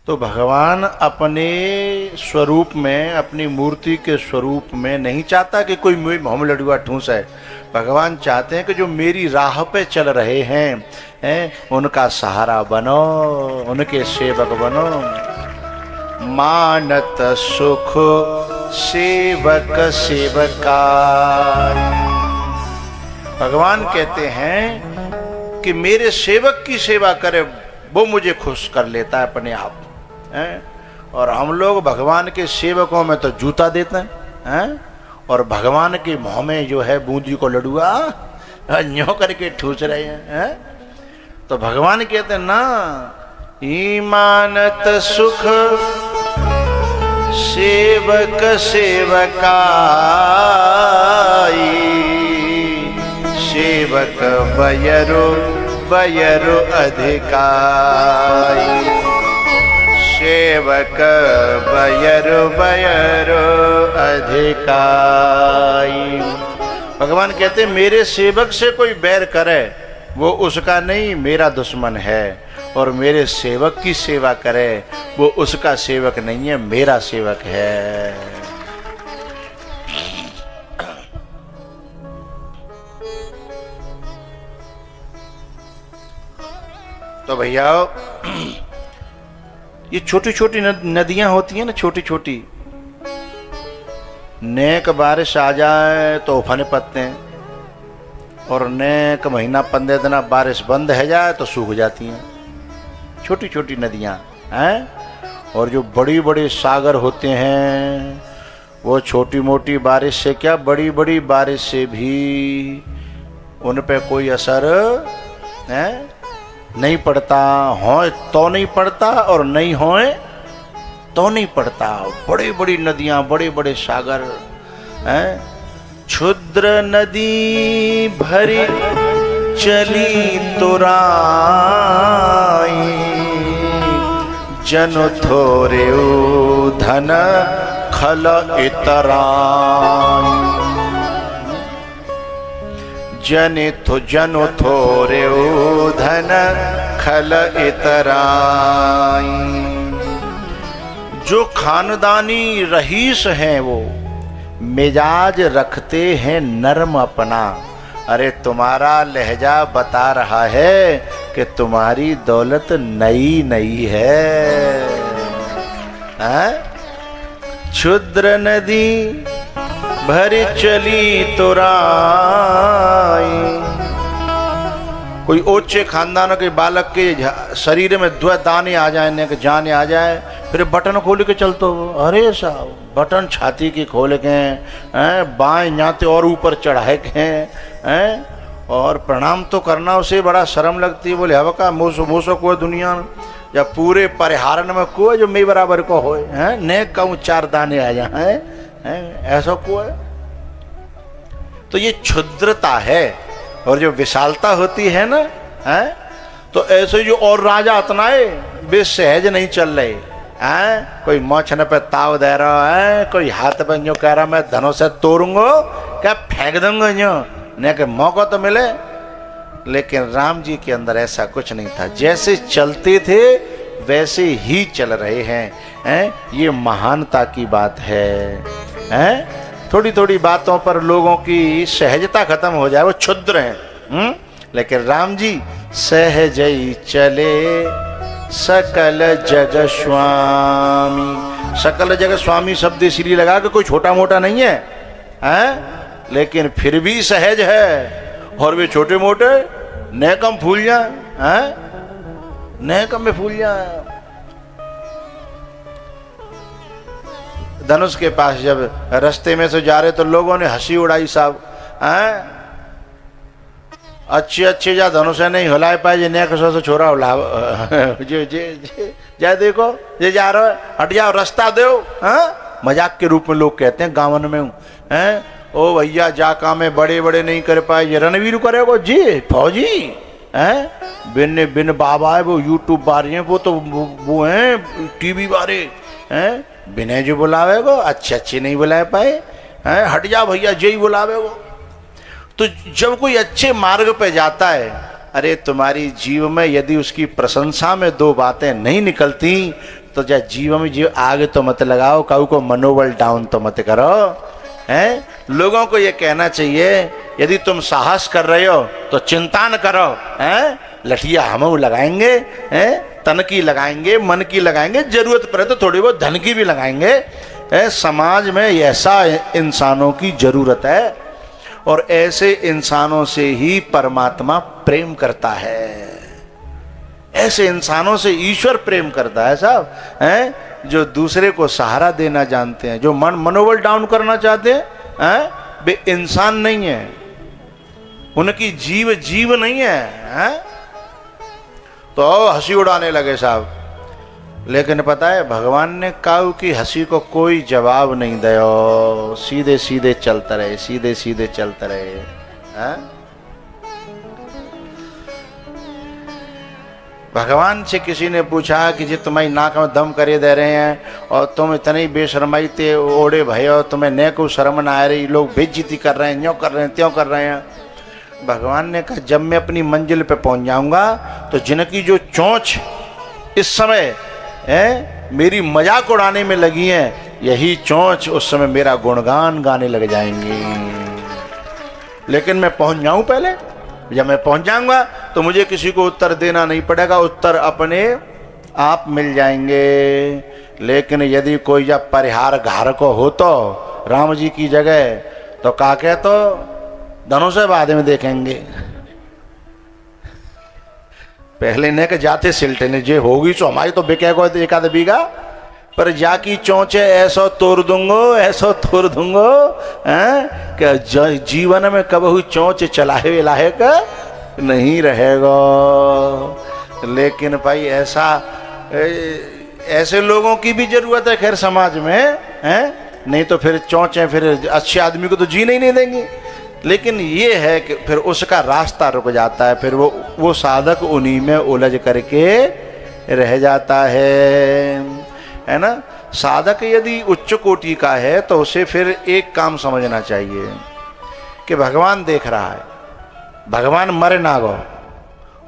तो भगवान अपने स्वरूप में, अपनी मूर्ति के स्वरूप में नहीं चाहता कि कोई मुँह लडुआ ठूस है। भगवान चाहते हैं कि जो मेरी राह पे चल रहे हैं उनका सहारा बनो, उनके सेवक बनो। मानत सुख सेवक सेवका। भगवान कहते हैं कि मेरे सेवक की सेवा करे वो मुझे खुश कर लेता है अपने आप है। और हम लोग भगवान के सेवकों में तो जूता देते हैं और भगवान के मुँह में जो है बूंदी को लडुआ न्यों करके ठूस रहे हैं। तो भगवान कहते हैं ना, ईमानत सुख सेवक सेवकाई, सेवक बयरो बयरो अधिकारी, सेवक बयरो बयरो अधिकारी। भगवान कहते मेरे सेवक से कोई बैर करे वो उसका नहीं, मेरा दुश्मन है। और मेरे सेवक की सेवा करे वो उसका सेवक नहीं है, मेरा सेवक है। तो भैया ये छोटी छोटी नदियां होती हैं ना, छोटी छोटी, नेक बारिश आ जाए तो उफाने पत्ते हैं, और नेक महीना 15 दिन बारिश बंद है जाए तो सूख जाती हैं। छोटी छोटी नदियां हैं। और जो बड़ी बड़ी सागर होते हैं वो छोटी मोटी बारिश से क्या, बड़ी बड़ी बारिश से भी उन पे कोई असर है नहीं पड़ता। हो तो नहीं पड़ता और नहीं होए तो नहीं पड़ता। बड़ी बड़ी नदियां, बड़े बड़े सागर हैं। क्षुद्र नदी भरी चली तुराई, जन थोरे धन खल इतराई, जन थोरे धन खल इतराई। जो खानदानी रईस हैं वो मिजाज रखते हैं नरम अपना। अरे तुम्हारा लहजा बता रहा है कि तुम्हारी दौलत नई नई है। क्षुद्र नदी भरी चली तुराई। कोई ऊंचे खानदानों के बालक के शरीर में 2 दाने आ जाए, जाने आ जाए, फिर बटन खोल के चलतो। अरे साहब, बटन छाती की खोल के बाएं जाते और ऊपर चढ़ाए के और प्रणाम तो करना उसे बड़ा शर्म लगती है। बोले हवा का मोसो को दुनिया या पूरे परिहारन में को जो मैं बराबर को हो नेक कहूँ 4 दाने आ जाए, ऐसा को है। तो ये क्षुद्रता है। और जो विशालता होती है ना तो ऐसे जो और राजा अपनाए वे सहज नहीं चल रहे कोई मोछन पे ताव दे रहा है, कोई हाथ पे जो कह रहा मैं धनों से तोड़ूंगा, क्या फेंक दूंगा जो नहीं कि मौका तो मिले। लेकिन राम जी के अंदर ऐसा कुछ नहीं था। जैसे चलते थे वैसे ही चल रहे हैं। ये महानता की बात है। थोड़ी थोड़ी बातों पर लोगों की सहजता खत्म हो जाए, वो क्षुद्र हैं। लेकिन राम जी सहज ही चले सकल जग स्वामी। सकल जग स्वामी शब्द इसलिए लगा कि कोई छोटा मोटा नहीं है, लेकिन फिर भी सहज है। और वे छोटे मोटे नेकम फूल जाए, नेकम में फूल जाए। धनुष के पास जब रास्ते में से जा रहे तो लोगों ने हंसी उड़ाई साहब, अच्छे जा धनुष नहीं हिलाए पाए जे नेक से छोरा हिला जा देखो ये जा रहा है, हट जाओ रास्ता दो। मजाक के रूप में लोग कहते हैं गावन में हूँ ओ भैया जा काम बड़े बड़े नहीं कर पाए, ये रणवीर करेगो जी फौजी बिन बाबा है वो यूट्यूब बारे हैं, वो तो वो हैं टीवी बारे बिना जो बुलावेगो अच्छे नहीं बुला पाए, हट जा भैया जे ही बुलावेगो। तो जब कोई अच्छे मार्ग पे जाता है अरे तुम्हारी जीव में यदि उसकी प्रशंसा में दो बातें नहीं निकलती तो जा जीव में जीव आगे तो मत लगाओ, काऊ को मनोबल डाउन तो मत करो। हैं, लोगों को ये कहना चाहिए यदि तुम साहस कर रहे हो तो चिंता न करो। हैं, लठिया हम लगाएंगे, हैं, तन की लगाएंगे, मन की लगाएंगे, जरूरत पड़े तो थोड़ी बहुत धन की भी लगाएंगे। समाज में ऐसा इंसानों की जरूरत है और ऐसे इंसानों से ही परमात्मा प्रेम करता है। ऐसे इंसानों से ईश्वर प्रेम करता है साहब, हैं, जो दूसरे को सहारा देना जानते हैं, जो मनोबल डाउन करना चाहते हैं, वे इंसान नहीं है, उनकी जीव नहीं है, हैं? तो हंसी उड़ाने लगे साहब। लेकिन पता है भगवान ने काऊ की हंसी को कोई जवाब नहीं दिया, सीधे सीधे चलते रहे, सीधे सीधे चलते रहे। हैं? भगवान से किसी ने पूछा कि जी तुम्हारी नाक में दम करे दे रहे हैं और तुम इतनी बेशरमाई ते ओढ़े भय हो, तुम्हें न को शर्म ना आ रही, लोग बेइज्जती कर रहे हैं, यूँ कर रहे हैं, त्यों कर रहे हैं। भगवान ने कहा जब मैं अपनी मंजिल पे पहुंच जाऊंगा तो जिनकी जो चोंच इस समय मेरी मजाक उड़ाने में लगी है, यही चोंच उस समय मेरा गुणगान गाने लग जाएंगी। लेकिन मैं पहुंच जाऊं पहले, जब मैं पहुंच जाऊंगा तो मुझे किसी को उत्तर देना नहीं पड़ेगा, उत्तर अपने आप मिल जाएंगे। लेकिन यदि कोई जब परिहार घार को हो तो राम जी की जगह तो काके तो धनों से बाद में देखेंगे, पहले ने के जाते सिलटे ने जे होगी सो हमारी तो बेके को एक आध बीघा पर जाकी चोंचे ऐसो तोड़ दूंगो, ऐसो तोड़ दूंगो, हैं, कि जीवन में कबहू चोंच चलाहे लायक नहीं रहेगा। लेकिन भाई ऐसे लोगों की भी जरूरत है खैर समाज में, हैं, नहीं तो फिर चोंचे फिर अच्छे आदमी को तो जीने ही नहीं देंगे। लेकिन ये है कि फिर उसका रास्ता रुक जाता है, फिर वो साधक उन्हीं में उलझ करके रह जाता है ना। साधक यदि उच्च कोटि का है तो उसे फिर एक काम समझना चाहिए कि भगवान देख रहा है, भगवान मरे ना गो,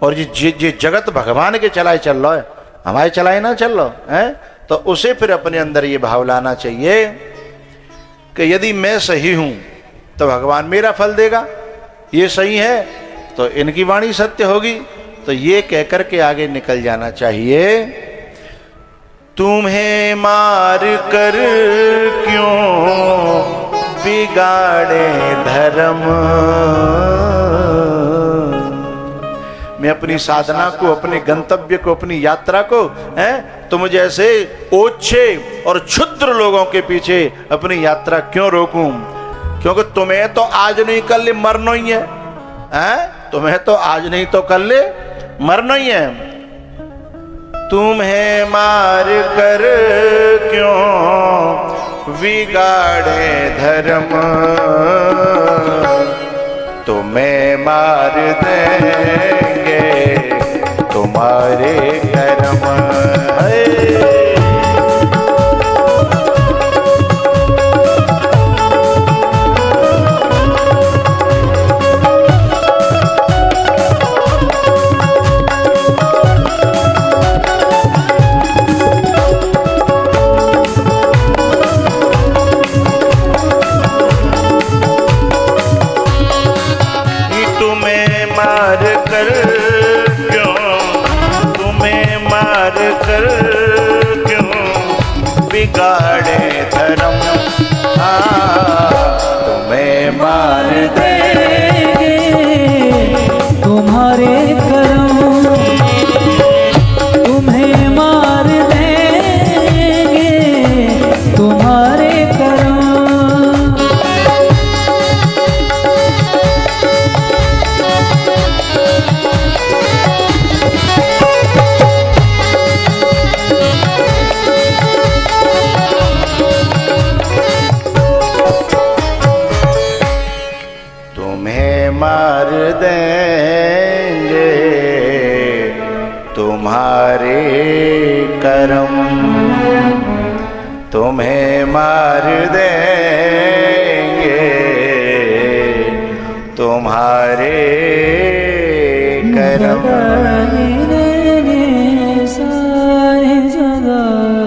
और ये जगत भगवान के चलाए चल रहा है, हमारे चलाए ना चल रहा है, तो उसे फिर अपने अंदर ये भाव लाना चाहिए कि यदि मैं सही हूं तो भगवान मेरा फल देगा, ये सही है तो इनकी वाणी सत्य होगी। तो ये कहकर के आगे निकल जाना चाहिए। तुम्हें मार कर क्यों बिगाड़े धर्म, मैं अपनी साधना को, अपने गंतव्य को, अपनी यात्रा को, हैं, तुम जैसे ओछे और क्षुद्र लोगों के पीछे अपनी यात्रा क्यों रोकूं? क्योंकि तुम्हें तो आज नहीं कल मरना ही है, हैं? तुम्हें तो आज नहीं तो कल मरना ही है। तुम्हें मार कर क्यों बिगाड़े धर्म, तुम्हें मार देंगे तुम्हारे कर्म। बिगाड़े धर्म, तुम्हें मार देंगे तुम्हारे कर्म, तुम्हें मार देंगे तुम्हारे कर्म। मार देंगे तुम्हारे कर्म, तुम्हें मार देंगे तुम्हारे कर्म। नी रे नी सा नी सा गा